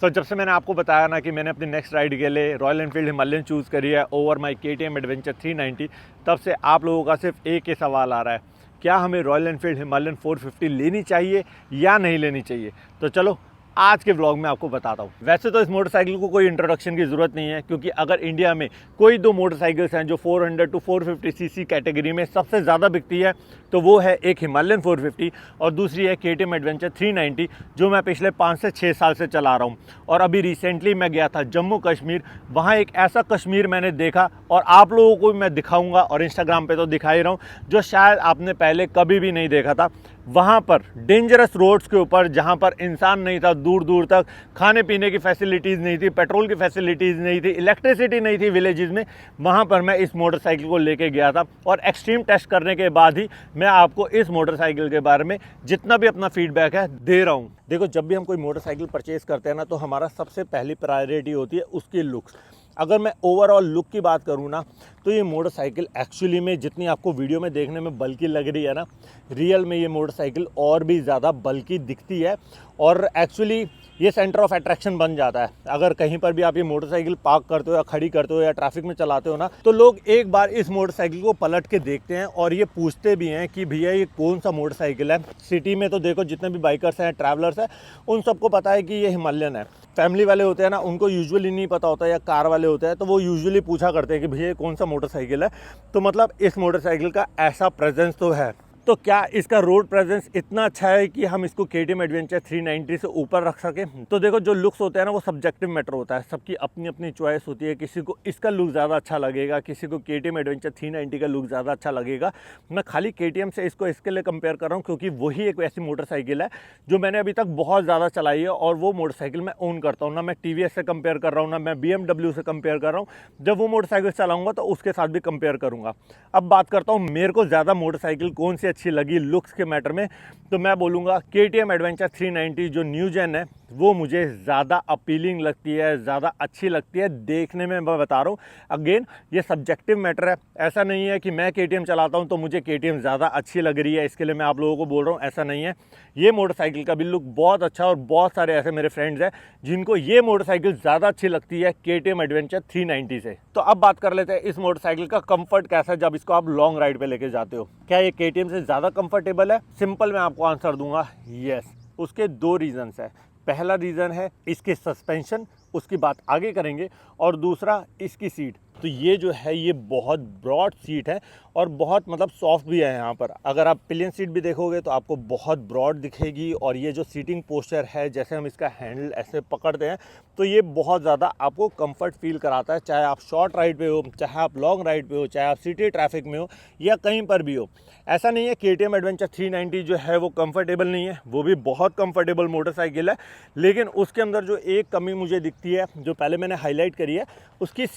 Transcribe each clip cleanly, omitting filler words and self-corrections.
जब से मैंने आपको बताया ना कि मैंने अपनी नेक्स्ट राइड के लिए रॉयल एनफील्ड हिमालयन चूज़ करी है ओवर माई KTM एडवेंचर 390, तब से आप लोगों का सिर्फ एक ही सवाल आ रहा है, क्या हमें रॉयल एनफील्ड हिमालयन 450 लेनी चाहिए या नहीं लेनी चाहिए। तो चलो आज के व्लॉग में आपको बताता हूँ। वैसे तो इस मोटरसाइकिल को कोई इंट्रोडक्शन की ज़रूरत नहीं है, क्योंकि अगर इंडिया में कोई दो मोटरसाइकिल्स हैं जो 400 टू 450 सीसी कैटेगरी में सबसे ज़्यादा बिकती है, तो वो है एक हिमालयन 450 और दूसरी है KTM एडवेंचर 390, जो मैं पिछले 5 से 6 साल से चला रहा हूँ। और अभी रिसेंटली मैं गया था जम्मू कश्मीर, वहाँ एक ऐसा कश्मीर मैंने देखा और आप लोगों को भी मैं दिखाऊंगा, और इंस्टाग्राम पे तो दिखा ही रहा हूँ, जो शायद आपने पहले कभी भी नहीं देखा था। वहाँ पर डेंजरस रोड्स के ऊपर, जहाँ पर इंसान नहीं था दूर दूर तक, खाने पीने की फैसिलिटीज़ नहीं थी, पेट्रोल की फैसिलिटीज़ नहीं थी, इलेक्ट्रिसिटी नहीं थी विलेजेस में, वहाँ पर मैं इस मोटरसाइकिल को लेके गया था। और एक्सट्रीम टेस्ट करने के बाद ही मैं आपको इस मोटरसाइकिल के बारे में जितना भी अपना फीडबैक है दे रहा हूँ। देखो, जब भी हम कोई मोटरसाइकिल परचेज़ करते हैं ना, तो हमारा सबसे पहली प्रायोरिटी होती है उसकी लुक्स। अगर मैं ओवरऑल लुक की बात करूँ ना, तो ये मोटरसाइकिल एक्चुअली में जितनी आपको वीडियो में देखने में बल्कि लग रही है ना, रियल में ये मोटरसाइकिल और भी ज़्यादा बल्कि दिखती है। और एक्चुअली ये सेंटर ऑफ अट्रैक्शन बन जाता है। अगर कहीं पर भी आप ये मोटरसाइकिल पार्क करते हो या खड़ी करते हो या ट्रैफिक में चलाते हो ना, तो लोग एक बार इस मोटरसाइकिल को पलट के देखते हैं और ये पूछते भी हैं कि भैया ये कौन सा मोटरसाइकिल है। सिटी में तो देखो जितने भी बाइकर्स हैं, ट्रैवलर्स हैं, उन सबको पता है कि ये हिमालयन है। फैमिली वाले होते हैं ना, उनको यूजुअली नहीं पता होता, या कार वाले होते हैं तो वो यूजुअली पूछा करते हैं कि भैया कौन सा मोटरसाइकिल है। तो मतलब इस मोटरसाइकिल का ऐसा प्रेजेंस तो है। तो क्या इसका रोड प्रेजेंस इतना अच्छा है कि हम इसको KTM एडवेंचर 390 से ऊपर रख सकें? तो देखो, जो लुक्स होते हैं ना, वो सब्जेक्टिव मैटर होता है, सबकी अपनी अपनी चॉइस होती है। किसी को इसका लुक ज़्यादा अच्छा लगेगा, किसी को KTM एडवेंचर 390 का लुक ज़्यादा अच्छा लगेगा। मैं खाली KTM से इसको इसके लिए कंपेयर कर रहा हूँ, क्योंकि वही एक ऐसी मोटरसाइकिल है जो मैंने अभी तक बहुत ज़्यादा चलाई है और वो मोटरसाइकिल मैं ओन करता हूँ। ना मैं TVS से कंपेयर कर रहा हूँ, ना मैं BMW से कंपेयर कर रहा हूँ। जब वो मोटरसाइकिल चलाऊँगा तो उसके साथ भी कंपेयर करूँगा। अब बात करता हूँ मेरे को ज़्यादा मोटरसाइकिल कौन सी अच्छी लगी लुक्स के मैटर में, तो मैं बोलूँगा KTM एडवेंचर 390 जो न्यू जेन है, वो मुझे ज़्यादा अपीलिंग लगती है, ज़्यादा अच्छी लगती है देखने में। मैं बता रहा हूँ, अगेन ये सब्जेक्टिव मैटर है। ऐसा नहीं है कि मैं KTM चलाता हूँ तो मुझे KTM ज़्यादा अच्छी लग रही है, इसके लिए मैं आप लोगों को बोल रहा हूँ, ऐसा नहीं है। ये मोटरसाइकिल का भी लुक बहुत अच्छा, और बहुत सारे ऐसे मेरे फ्रेंड्स हैं जिनको ये मोटरसाइकिल ज़्यादा अच्छी लगती है KTM एडवेंचर 390 से। तो अब बात कर लेते हैं इस मोटरसाइकिल का कंफर्ट कैसा है जब इसको आप लॉन्ग राइड पे लेके जाते हो। क्या ये KTM से ज़्यादा कंफर्टेबल है? सिंपल मैं आपको आंसर दूंगा, यस। उसके दो रीजंस है। पहला रीज़न है इसके सस्पेंशन, उसकी बात आगे करेंगे, और दूसरा इसकी सीट। तो ये जो है ये बहुत ब्रॉड सीट है और बहुत मतलब सॉफ्ट भी है। यहाँ पर अगर आप पिलियन सीट भी देखोगे तो आपको बहुत ब्रॉड दिखेगी, और ये जो सीटिंग पोस्चर है, जैसे हम इसका हैंडल ऐसे पकड़ते हैं, तो ये बहुत ज़्यादा आपको कंफर्ट फील कराता है। चाहे आप शॉर्ट राइड पे हो, चाहे आप लॉन्ग राइड पे हो, चाहे आप सिटी ट्रैफिक में हो, या कहीं पर भी हो। ऐसा नहीं है KTM एडवेंचर 390 जो है वो कंफर्टेबल नहीं है, वो भी बहुत कंफर्टेबल मोटरसाइकिल है। लेकिन उसके अंदर जो एक कमी मुझे दिखती है, जो पहले मैंने हाईलाइट करी है, उसकी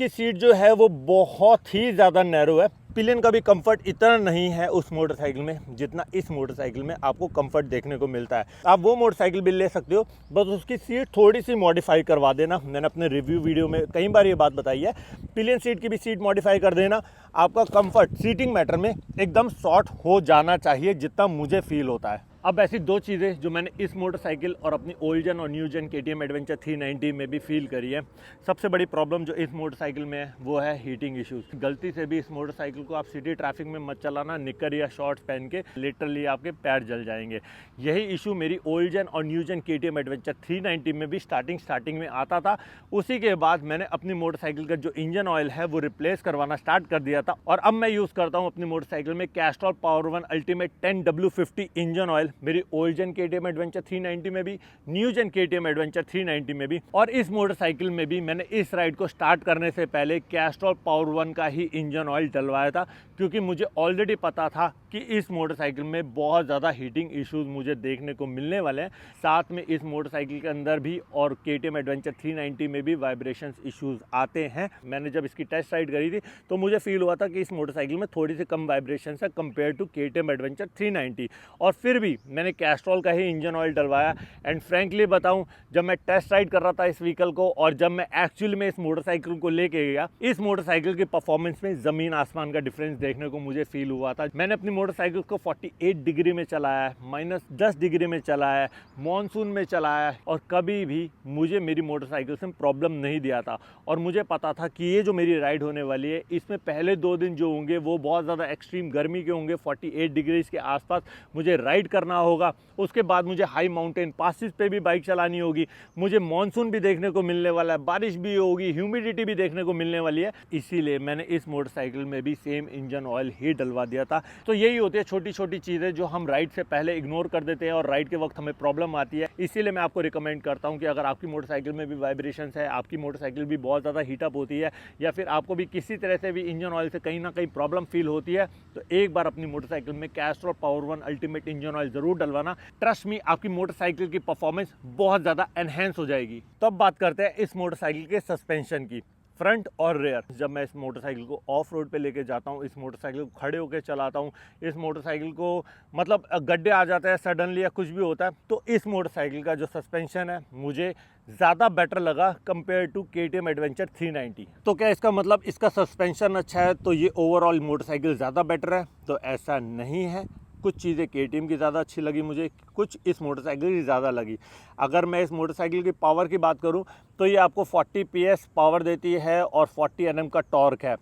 सीट जो है वो बहुत ही ज़्यादा नैरो है। पिलियन का भी कंफर्ट इतना नहीं है उस मोटरसाइकिल में जितना इस मोटरसाइकिल में आपको कंफर्ट देखने को मिलता है। आप वो मोटरसाइकिल भी ले सकते हो, बस उसकी सीट थोड़ी सी मॉडिफाई करवा देना। मैंने अपने रिव्यू वीडियो में कई बार ये बात बताई है, पिलियन सीट की भी सीट मॉडिफाई कर देना। आपका कंफर्ट सीटिंग मैटर में एकदम शॉर्ट हो जाना चाहिए, जितना मुझे फील होता है। अब ऐसी दो चीज़ें जो मैंने इस मोटरसाइकिल और अपनी ओल्ड जेन और न्यू जेन KTM एडवेंचर 390 में भी फील करी है। सबसे बड़ी प्रॉब्लम जो इस मोटरसाइकिल में है वो है हीटिंग इश्यूज। गलती से भी इस मोटरसाइकिल को आप सिटी ट्रैफिक में मत चलाना, निकर या शॉर्ट्स पहन के, लिटरली आपके पैर जल जाएंगे। यही इशू मेरी ओल्ड जेन और न्यू जेन KTM एडवेंचर 390 में भी स्टार्टिंग में आता था। उसी के बाद मैंने अपनी मोटरसाइकिल का जो इंजन ऑयल है वो रिप्लेस करवाना स्टार्ट कर दिया था, और अब मैं यूज़ करता हूँ अपनी मोटरसाइकिल में Castrol power one ultimate 10W50 engine oil, मेरी ओल्ड जेन KTM एडवेंचर 390 में भी, न्यू जेन KTM एडवेंचर 390 में भी। और इस मोटरसाइकिल में भी मैंने इस राइड को स्टार्ट करने से पहले कैस्ट्रॉल पावर वन का ही इंजन ऑयल डलवाया था, क्योंकि मुझे ऑलरेडी पता था कि इस मोटरसाइकिल में बहुत ज़्यादा हीटिंग इश्यूज मुझे देखने को मिलने वाले हैं। साथ में इस मोटरसाइकिल के अंदर भी और KTM एडवेंचर 390 में भी वाइब्रेशंस इश्यूज आते हैं। मैंने जब इसकी टेस्ट राइड करी थी तो मुझे फील हुआ था कि इस मोटरसाइकिल में थोड़ी सी कम वाइब्रेशंस है कंपेयर टू KTM एडवेंचर 390। और फिर भी मैंने कैस्ट्रॉल का ही इंजन ऑयल डलवाया। एंड फ्रैंकली बताऊं, जब मैं टेस्ट राइड कर रहा था इस व्हीकल को और जब मैं एक्चुअली में इस मोटरसाइकिल को लेके गया, इस मोटरसाइकिल की परफॉर्मेंस में ज़मीन आसमान का डिफरेंस देखने को मुझे फील हुआ था। मैंने अपनी मोटरसाइकिल को 48 डिग्री में चलाया है, -10 डिग्री में चलाया है, मानसून में चलाया है, और कभी भी मुझे मेरी मोटरसाइकिल से प्रॉब्लम नहीं दिया था। और मुझे पता था कि ये जो मेरी राइड होने वाली है, इसमें पहले 2 दिन जो होंगे वो बहुत ज़्यादा एक्सट्रीम गर्मी के होंगे, 48 डिग्रीज के आसपास मुझे राइड करना होगा। उसके बाद मुझे हाई माउंटेन पासिस पे भी बाइक चलानी होगी, मुझे मानसून भी देखने को मिलने वाला है, बारिश भी होगी, ह्यूमिडिटी भी देखने को मिलने वाली है। इसीलिए मैंने इस मोटरसाइकिल में भी सेम इंजन ऑयल ही डलवा दिया था। तो यही होती है छोटी छोटी चीज़ें जो हम राइड से पहले इग्नोर कर देते हैं और राइड के वक्त हमें प्रॉब्लम आती है। इसीलिए मैं आपको रिकमेंड करता हूँ कि अगर आपकी मोटरसाइकिल में भी वाइब्रेशंस है, आपकी मोटरसाइकिल भी बहुत ज़्यादा हीटअप होती है, या फिर आपको भी किसी तरह से भी इंजन ऑयल से कहीं ना कहीं प्रॉब्लम फील होती है, तो एक बार अपनी मोटरसाइकिल में Castrol power one ultimate engine oil ज़रूर डलवाना। ट्रस्ट मी, आपकी मोटरसाइकिल की परफॉर्मेंस बहुत ज़्यादा एनहेंस हो जाएगी। तो अब बात करते हैं इस मोटरसाइकिल के सस्पेंशन की, फ्रंट और रेयर। जब मैं इस मोटरसाइकिल को ऑफ रोड पे लेके जाता हूँ, इस मोटरसाइकिल को खड़े होकर चलाता हूँ, इस मोटरसाइकिल को मतलब गड्ढे आ जाते हैं सडनली या कुछ भी होता है, तो इस मोटरसाइकिल का जो सस्पेंशन है मुझे ज़्यादा बेटर लगा कंपेयर टू KTM एडवेंचर 390। तो क्या इसका मतलब इसका सस्पेंशन अच्छा है तो ये ओवरऑल मोटरसाइकिल ज़्यादा बेटर है? तो ऐसा नहीं है। कुछ चीज़ें KTM की ज़्यादा अच्छी लगी मुझे, कुछ इस मोटरसाइकिल की ज़्यादा लगी। अगर मैं इस मोटरसाइकिल की पावर की बात करूं तो ये आपको 40 PS पावर देती है और 40 Nm का टॉर्क है।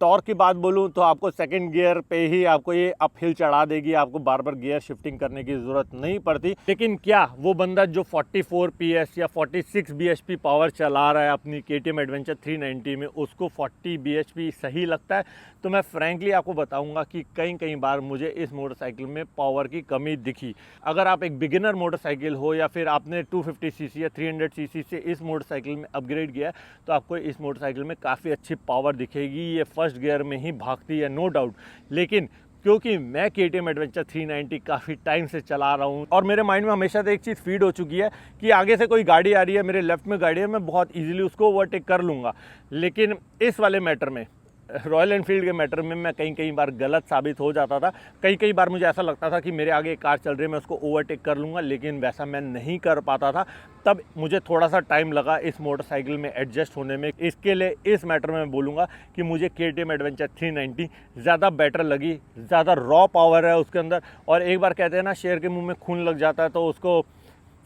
टॉर्क की बात बोलूं तो आपको सेकंड गियर पे ही आपको ये अप हिल चढ़ा देगी, आपको बार बार गियर शिफ्टिंग करने की ज़रूरत नहीं पड़ती। लेकिन क्या वो बंदा जो 44 PS या 46 bhp पावर चला रहा है अपनी KTM एडवेंचर 390 में, उसको 40 bhp सही लगता है? तो मैं फ्रैंकली आपको बताऊंगा कि कई बार मुझे इस मोटरसाइकिल में पावर की कमी दिखी। अगर आप एक बिगिनर मोटरसाइकिल हो या फिर आपने 250 सीसी या 300 सीसी से इस मोटरसाइकिल में अपग्रेड किया, तो आपको इस मोटरसाइकिल में काफ़ी अच्छी पावर दिखेगी। ये फर्स्ट गियर में ही भागती है, नो डाउट। लेकिन क्योंकि मैं KTM एडवेंचर 390 काफ़ी टाइम से चला रहा हूँ और मेरे माइंड में हमेशा से एक चीज़ फीड हो चुकी है कि आगे से कोई गाड़ी आ रही है, मेरे लेफ्ट में गाड़ी है, मैं बहुत इजीली उसको ओवरटेक कर लूँगा। लेकिन इस वाले मैटर में, रॉयल एनफील्ड के मैटर में, मैं कई बार गलत साबित हो जाता था। कई बार मुझे ऐसा लगता था कि मेरे आगे एक कार चल रही है, मैं उसको ओवरटेक कर लूँगा, लेकिन वैसा मैं नहीं कर पाता था। तब मुझे थोड़ा सा टाइम लगा इस मोटरसाइकिल में एडजस्ट होने में। इसके लिए इस मैटर में मैं बोलूँगा कि मुझे KTM एडवेंचर 390 ज़्यादा बेटर लगी, ज़्यादा रॉ पावर है उसके अंदर। और एक बार कहते हैं ना, शेर के मुँह में खून लग जाता है, तो उसको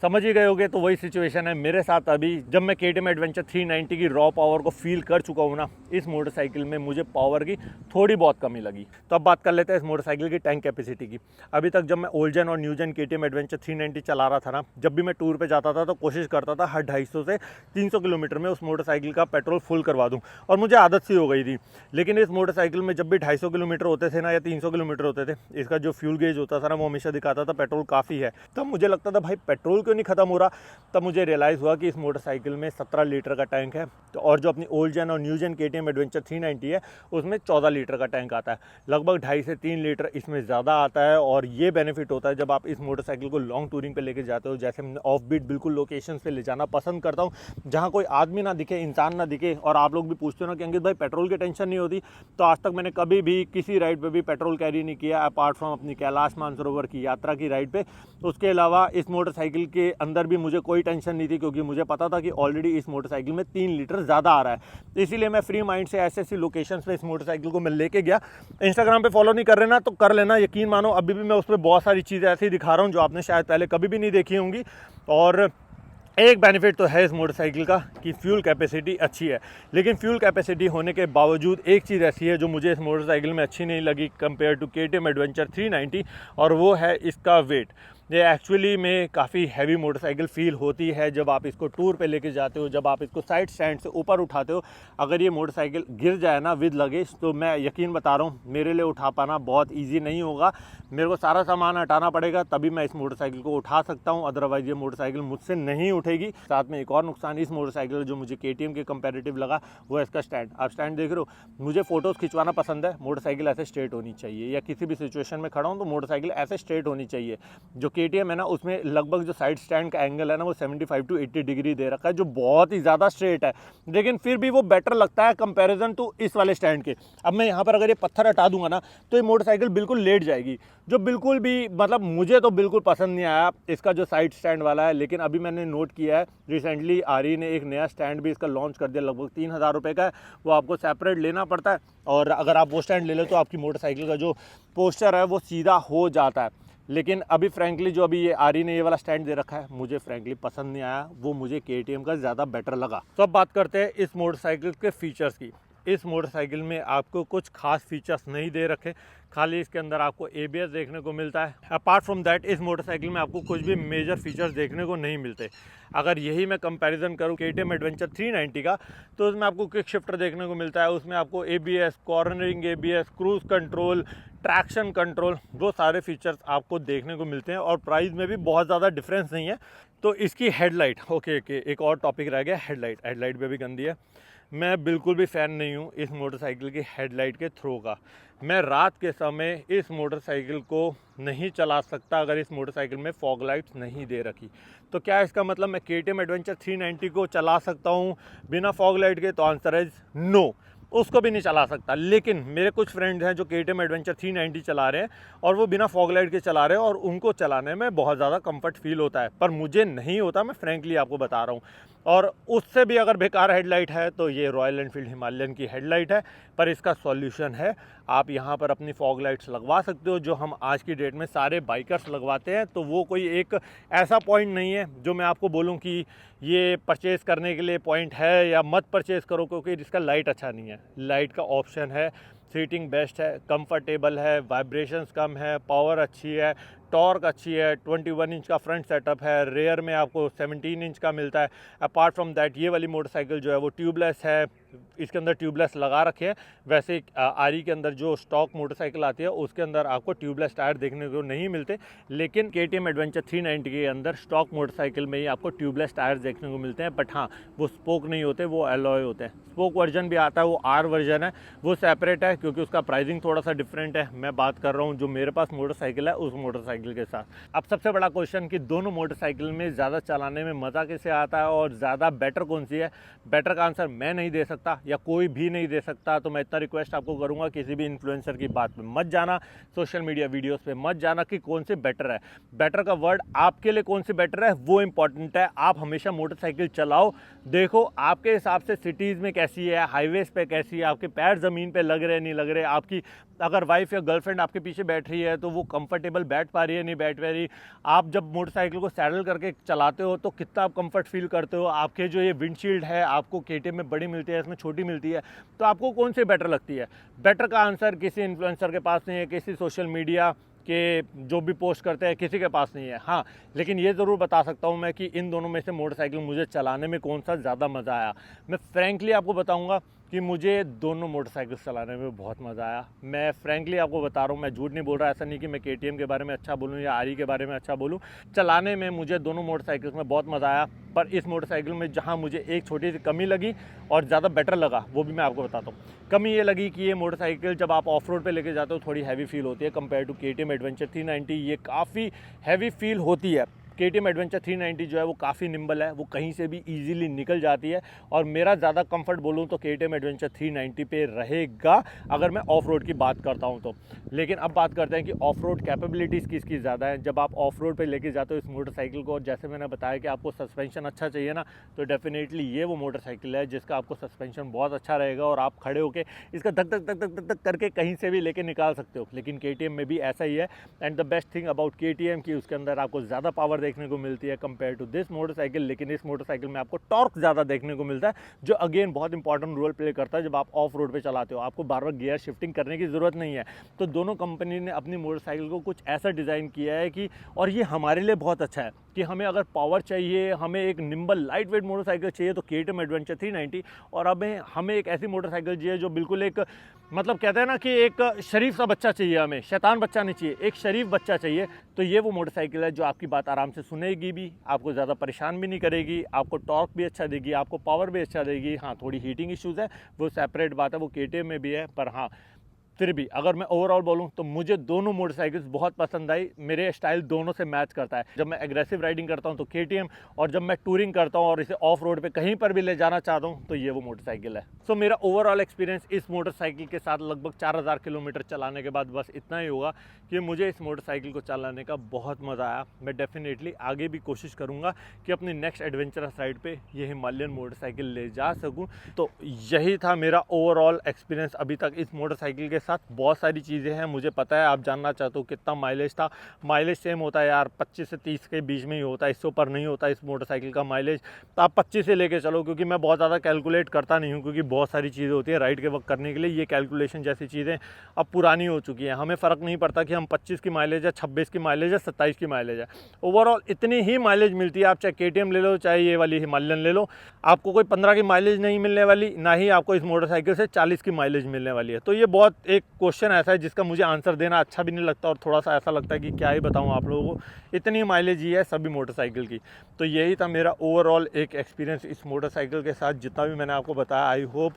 समझ ही गए होगे। तो वही सिचुएशन है मेरे साथ अभी। जब मैं KTM एडवेंचर 390 की रॉ पावर को फील कर चुका हूँ ना, इस मोटरसाइकिल में मुझे पावर की थोड़ी बहुत कमी लगी। तो अब बात कर लेते हैं इस मोटरसाइकिल की टैंक कैपेसिटी की। अभी तक जब मैं ओल्ड जेन और न्यू जेन KTM एडवेंचर 390 चला रहा था ना, जब भी मैं टूर पे जाता था तो कोशिश करता था हर 250 से 300 किलोमीटर में उस मोटरसाइकिल का पेट्रोल फुल करवा दूँ, और मुझे आदत सी हो गई थी। लेकिन इस मोटरसाइकिल में जब भी 250 किलोमीटर होते थे ना, या 300 किलोमीटर होते थे, इसका जो फ्यूल गेज होता था ना, वो हमेशा दिखाता था पेट्रोल काफ़ी है। तब मुझे लगता था भाई पेट्रोल क्यों नहीं खत्म हो रहा। तब मुझे रियलाइज़ हुआ कि इस मोटरसाइकिल में 17 लीटर का टैंक है, तो और जो अपनी ओल्ड जेन और न्यू जेन KTM एडवेंचर 390 है उसमें 14 लीटर का टैंक आता है। लगभग 2.5 से 3 लीटर इसमें ज़्यादा आता है। और ये बेनिफिट होता है जब आप इस मोटरसाइकिल को लॉन्ग टूरिंग पे लेके जाते हो। जैसे मैं ऑफ बीट बिल्कुल लोकेशन पे ले जाना पसंद करता हूँ, जहाँ कोई आदमी ना दिखे, इंसान ना दिखे। और आप लोग भी पूछते हो ना कि अंकित भाई पेट्रोल की टेंशन नहीं होती, तो आज तक मैंने कभी भी किसी राइड पर भी पेट्रोल कैरी नहीं किया, अपार्ट फ्रॉम अपनी कैलाश मानसरोवर की यात्रा की राइड पर। उसके अलावा इस मोटरसाइकिल के अंदर भी मुझे कोई टेंशन नहीं थी, क्योंकि मुझे पता था कि ऑलरेडी इस मोटरसाइकिल में 3 लीटर ज़्यादा आ रहा है। इसीलिए मैं फ्री माइंड से ऐसी लोकेशंस पे इस मोटरसाइकिल को मैं लेके गया। इंस्टाग्राम पे फॉलो नहीं कर रहे ना, तो कर लेना। यकीन मानो अभी भी मैं उस पर बहुत सारी चीज़ें ऐसी दिखा रहा हूँ जो आपने शायद पहले कभी भी नहीं देखी होंगी। और एक बेनिफिट तो है इस मोटरसाइकिल का कि फ्यूल कैपेसिटी अच्छी है। लेकिन फ्यूल कैपेसिटी होने के बावजूद एक चीज़ ऐसी है जो मुझे इस मोटरसाइकिल में अच्छी नहीं लगी कंपेयर टू KTM एडवेंचर 390, और वो है इसका वेट। ये एक्चुअली में काफ़ी हैवी मोटरसाइकिल फील होती है जब आप इसको टूर पे लेके जाते हो, जब आप इसको साइड स्टैंड से ऊपर उठाते हो। अगर ये मोटरसाइकिल गिर जाए ना विद लगेज, तो मैं यकीन बता रहा हूँ मेरे लिए उठा पाना बहुत इजी नहीं होगा। मेरे को सारा सामान हटाना पड़ेगा, तभी मैं इस मोटरसाइकिल को उठा सकता हूँ, अदरवाइज ये मोटरसाइकिल मुझसे नहीं उठेगी। साथ में एक और नुकसान इस मोटरसाइकिल जो मुझे KTM के कंपेरेटिव लगा, वो है इसका स्टैंड। आप स्टैंड देख रहे हो, मुझे फ़ोटोज़ खिंचवाना पसंद है, मोटरसाइकिल ऐसे स्ट्रेट होनी चाहिए, या किसी भी सिचुएशन में खड़ा हूँ तो मोटरसाइकिल ऐसे स्ट्रेट होनी चाहिए। जो KTM है ना उसमें लगभग जो साइड स्टैंड का एंगल है ना वो 75 टू 80 डिग्री दे रखा है, जो बहुत ही ज़्यादा स्ट्रेट है, लेकिन फिर भी वो बेटर लगता है कंपैरिजन टू इस वाले स्टैंड के। अब मैं यहाँ पर अगर ये पत्थर हटा दूंगा ना तो ये मोटरसाइकिल बिल्कुल लेट जाएगी, जो बिल्कुल भी मतलब मुझे तो बिल्कुल पसंद नहीं आया इसका जो साइड स्टैंड वाला है। लेकिन अभी मैंने नोट किया है रिसेंटली आरी ने एक नया स्टैंड भी इसका लॉन्च कर दिया, लगभग 3000 रुपये का है, वो आपको सेपरेट लेना पड़ता है, और अगर आप वो स्टैंड ले लो तो आपकी मोटरसाइकिल का जो पोस्चर है वो सीधा हो जाता है। लेकिन अभी फ्रैंकली जो अभी ये आरी ने ये वाला स्टैंड दे रखा है मुझे फ्रैंकली पसंद नहीं आया, वो मुझे KTM का ज़्यादा बेटर लगा। तो अब बात करते हैं इस मोटरसाइकिल के फीचर्स की। इस मोटरसाइकिल में आपको कुछ खास फीचर्स नहीं दे रखे, खाली इसके अंदर आपको ABS देखने को मिलता है। अपार्ट फ्रॉम दैट इस मोटरसाइकिल में आपको कुछ भी मेजर फीचर्स देखने को नहीं मिलते। अगर यही मैं कंपैरिजन करूं KTM एडवेंचर 390 का, तो उसमें आपको क्विक शिफ्टर देखने को मिलता है, उसमें आपको ABS, cornering ABS, cruise control, traction control, वो सारे फीचर्स आपको देखने को मिलते हैं, और प्राइस में भी बहुत ज़्यादा डिफरेंस नहीं है। तो इसकी हेडलाइट, ओके एक और टॉपिक रह गया, हेडलाइट भी गंदी है। मैं बिल्कुल भी फ़ैन नहीं हूँ इस मोटरसाइकिल की हेडलाइट के थ्रो का। मैं रात के समय इस मोटरसाइकिल को नहीं चला सकता अगर इस मोटरसाइकिल में फॉग लाइट्स नहीं दे रखी। तो क्या इसका मतलब मैं KTM एडवेंचर 390 को चला सकता हूँ बिना फॉग लाइट के? तो आंसर इज नो, उसको भी नहीं चला सकता। लेकिन मेरे कुछ फ्रेंड्स हैं जो KTM एडवेंचर 390 चला रहे हैं और वो बिना फॉग लाइट के चला रहे हैं, और उनको चलाने में बहुत ज़्यादा कंफर्ट फील होता है, पर मुझे नहीं होता, मैं फ्रैंकली आपको बता रहा हूँ। और उससे भी अगर बेकार हेडलाइट है तो ये रॉयल एनफील्ड हिमालयन की हेडलाइट है, पर इसका सॉल्यूशन है, आप यहाँ पर अपनी फॉग लाइट्स लगवा सकते हो, जो हम आज की डेट में सारे बाइकर्स लगवाते हैं। तो वो कोई एक ऐसा पॉइंट नहीं है जो मैं आपको बोलूँ कि ये परचेज़ करने के लिए पॉइंट है या मत परचेज़ करो, क्योंकि इसका लाइट अच्छा नहीं है। लाइट का ऑप्शन है, सीटिंग बेस्ट है, कंफर्टेबल है, वाइब्रेशंस कम है, पावर अच्छी है, टॉर्क अच्छी है, 21 इंच का फ्रंट सेटअप है, रेयर में आपको 17 इंच का मिलता है। अपार्ट फ्रॉम दैट ये वाली मोटरसाइकिल जो है वो ट्यूबलेस है, इसके अंदर ट्यूबलेस लगा रखे हैं। वैसे आरी के अंदर जो स्टॉक मोटरसाइकिल आती है उसके अंदर आपको ट्यूबलेस टायर देखने को नहीं मिलते, लेकिन KTM एडवेंचर 390 के अंदर स्टॉक मोटरसाइकिल में ही आपको ट्यूबलेस टायर देखने को मिलते हैं। बट हाँ, वो स्पोक नहीं होते, वो एलॉय होते हैं। स्पोक वर्जन भी आता है, वो R वर्जन है, वो सेपरेट है क्योंकि उसका प्राइसिंग थोड़ा सा डिफरेंट है। मैं बात कर रहा हूँ जो मेरे पास मोटरसाइकिल है उस मोटरसाइकिल के साथ। अब सबसे बड़ा क्वेश्चन कि दोनों मोटरसाइकिल में ज़्यादा चलाने में मज़ा कैसे आता है और ज़्यादा बेटर कौन सी है? बेटर का आंसर मैं नहीं दे सकता या कोई भी नहीं दे सकता। तो मैं इतना रिक्वेस्ट आपको करूंगा, किसी भी इन्फ्लुएंसर की बात पे मत जाना, सोशल मीडिया वीडियोस पे मत जाना कि कौन सी बेटर है। बेटर का वर्ड आपके लिए कौन सी बेटर है वो इंपॉर्टेंट है। आप हमेशा मोटरसाइकिल चलाओ, देखो आपके हिसाब से सिटीज़ में कैसी है, हाईवेज पे कैसी है, आपके पैर ज़मीन पे लग रहे नहीं लग रहे, आपकी अगर वाइफ या गर्लफ्रेंड आपके पीछे बैठ रही है तो वो कंफर्टेबल बैठ पा रही है नहीं बैठ पा रही, आप जब मोटरसाइकिल को सैडल करके चलाते हो तो कितना आप कंफर्ट फील करते हो, आपके जो ये विंडशील्ड है आपको KTM में बड़ी मिलती है, इसमें छोटी मिलती है, तो आपको कौन सी बेटर लगती है? बेटर का आंसर किसी इन्फ्लुएंसर के पास नहीं है, किसी सोशल मीडिया के जो भी पोस्ट करते हैं किसी के पास नहीं है। हाँ, लेकिन ये ज़रूर बता सकता हूँ मैं कि इन दोनों में से मोटरसाइकिल मुझे चलाने में कौन सा ज़्यादा मज़ा आया। मैं फ्रैंकली आपको बताऊँगा कि मुझे दोनों मोटरसाइकिल चलाने में बहुत मज़ा आया। मैं फ्रैंकली आपको बता रहा हूँ, मैं झूठ नहीं बोल रहा। ऐसा नहीं कि मैं KTM के बारे में अच्छा बोलूँ या आरी के बारे में अच्छा बोलूँ। चलाने में मुझे दोनों मोटरसाइकिल्स में बहुत मज़ा आया, पर इस मोटरसाइकिल में जहाँ मुझे एक छोटी सी कमी लगी और ज़्यादा बेटर लगा वो भी मैं आपको बताता हूँ। कमी ये लगी कि ये मोटरसाइकिल जब आप ऑफ रोड पर लेके जाते हो थोड़ी हैवी फील होती है कंपेयर टू KTM एडवेंचर 390। ये काफ़ी हैवी फील होती है। KTM एडवेंचर 390 जो है वो काफ़ी निम्बल है, वो कहीं से भी इजीली निकल जाती है, और मेरा ज़्यादा कंफर्ट बोलूँ तो KTM एडवेंचर 390 पे रहेगा अगर मैं ऑफ रोड की बात करता हूँ तो। लेकिन अब बात करते हैं कि ऑफ रोड कैपेबिलिटीज़ किसकी ज़्यादा है। जब आप ऑफ रोड पर लेके जाते हो इस मोटरसाइकिल को, और जैसे मैंने बताया कि आपको सस्पेंशन अच्छा चाहिए ना, तो डेफिनेटली ये वो मोटरसाइकिल है जिसका आपको सस्पेंशन बहुत अच्छा रहेगा और आप खड़े होकर इसका धक धक धक धक धक करके कहीं से भी लेके निकाल सकते हो। लेकिन KTM में भी ऐसा ही है। And the best thing about KTM कि उसके अंदर आपको ज़्यादा पावर देखने को मिलती है कंपेयर टू दिस मोटरसाइकिल। लेकिन इस मोटरसाइकिल में आपको टॉर्क ज़्यादा देखने को मिलता है, जो अगेन बहुत इंपॉर्टेंट रोल प्ले करता है जब आप ऑफ रोड पे चलाते हो। आपको बार बार गियर शिफ्टिंग करने की ज़रूरत नहीं है। तो दोनों कंपनी ने अपनी मोटरसाइकिल को कुछ ऐसा डिज़ाइन किया है कि, और ये हमारे लिए बहुत अच्छा है कि हमें अगर पावर चाहिए, हमें एक निम्बल लाइट वेट मोटरसाइकिल चाहिए तो KTM एडवेंचर 390, और अब हमें एक ऐसी मोटरसाइकिल चाहिए जो बिल्कुल एक मतलब कहते हैं ना कि एक शरीफ सा बच्चा चाहिए, हमें शैतान बच्चा नहीं चाहिए, एक शरीफ बच्चा चाहिए, तो ये वो मोटरसाइकिल है जो आपकी बात आराम से सुनेगी भी, आपको ज़्यादा परेशान भी नहीं करेगी, आपको टॉर्क भी अच्छा देगी, आपको पावर भी अच्छा देगी। हाँ, थोड़ी हीटिंग इश्यूज़ है, वो सेपरेट बात है, वो KTM में भी है, पर हाँ फिर भी अगर मैं ओवरऑल बोलूं तो मुझे दोनों मोटरसाइकिल्स बहुत पसंद आई। मेरे स्टाइल दोनों से मैच करता है। जब मैं एग्रेसिव राइडिंग करता हूं तो KTM, और जब मैं टूरिंग करता हूं और इसे ऑफ रोड पे कहीं पर भी ले जाना चाहता हूं तो ये वो मोटरसाइकिल है। सो मेरा ओवरऑल एक्सपीरियंस इस मोटरसाइकिल के साथ लगभग 4000 किलोमीटर चलाने के बाद बस इतना ही होगा कि मुझे इस मोटरसाइकिल को चलाने का बहुत मज़ा आया। मैं डेफिनेटली आगे भी कोशिश करूँगा कि अपनी नेक्स्ट एडवेंचरस राइड पे ये हिमालयन मोटरसाइकिल ले जा सकूँ। तो यही था मेरा ओवरऑल एक्सपीरियंस अभी तक इस मोटरसाइकिल के साथ। बहुत सारी चीज़ें हैं, मुझे पता है आप जानना चाहते हो कितना माइलेज था। माइलेज सेम होता है यार, 25 से 30 के बीच में ही होता है, इससे ऊपर नहीं होता इस मोटरसाइकिल का माइलेज। तो आप 25 से लेके चलो, क्योंकि मैं बहुत ज़्यादा कैलकुलेट करता नहीं हूँ, क्योंकि बहुत सारी चीज़ें होती है राइड के वक्त करने के लिए। ये कैलकुलेशन जैसी चीज़ें अब पुरानी हो चुकी हैं, हमें फ़र्क नहीं पड़ता कि हम 25 की माइलेज है, 26 की माइलेज है, 27 की माइलेज है। ओवरऑल इतनी ही माइलेज मिलती है। आप चाहे KTM ले लो, चाहे ये वाली हिमालयन ले लो, आपको कोई 15 की माइलेज नहीं मिलने वाली, ना ही आपको इस मोटरसाइकिल से 40 की माइलेज मिलने वाली है। तो ये बहुत एक क्वेश्चन ऐसा है जिसका मुझे आंसर देना अच्छा भी नहीं लगता, और थोड़ा सा ऐसा लगता है कि क्या ही बताऊं आप लोगों को, इतनी माइलेज ही है सभी मोटरसाइकिल की। तो यही था मेरा ओवरऑल एक एक्सपीरियंस इस मोटरसाइकिल के साथ। जितना भी मैंने आपको बताया, आई होप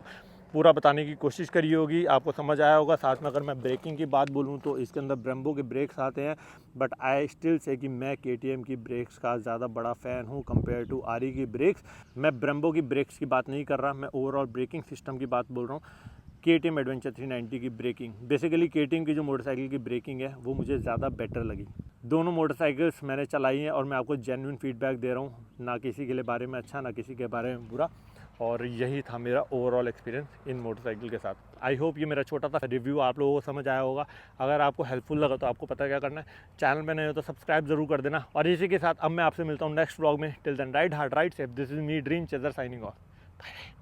पूरा बताने की कोशिश करी होगी, आपको समझ आया होगा। साथ में अगर मैं ब्रेकिंग की बात बोलूँ तो इसके अंदर ब्रेम्बो के ब्रेक्स आते हैं, बट आई स्टिल से कि मैं KTM की ब्रेक्स का ज़्यादा बड़ा फ़ैन हूँ कंपेयर टू RE की ब्रेक्स। मैं ब्रेम्बो की ब्रेक्स की बात नहीं कर रहा, मैं ओवरऑल ब्रेकिंग सिस्टम की बात बोल रहा हूँ। KTM एडवेंचर 390 की ब्रेकिंग, बेसिकली KTM की जो मोटरसाइकिल की ब्रेकिंग है वो मुझे ज़्यादा बेटर लगी। दोनों मोटरसाइकिल्स मैंने चलाई हैं और मैं आपको जेन्युइन फीडबैक दे रहा हूँ, ना किसी के बारे में अच्छा, ना किसी के बारे में बुरा। और यही था मेरा ओवरऑल एक्सपीरियंस इन मोटरसाइकिल के साथ। आई होप ये मेरा छोटा सा रिव्यू आप लोगों को समझ आया होगा। अगर आपको हेल्पफुल लगा तो आपको पता क्या करना है, चैनल पे नए हो तो सब्सक्राइब जरूर कर देना। और इसी के साथ अब मैं आपसे मिलता हूँ नेक्स्ट व्लॉग में। Till then ride hard ride safe, this is me dream chaser signing off. Bye.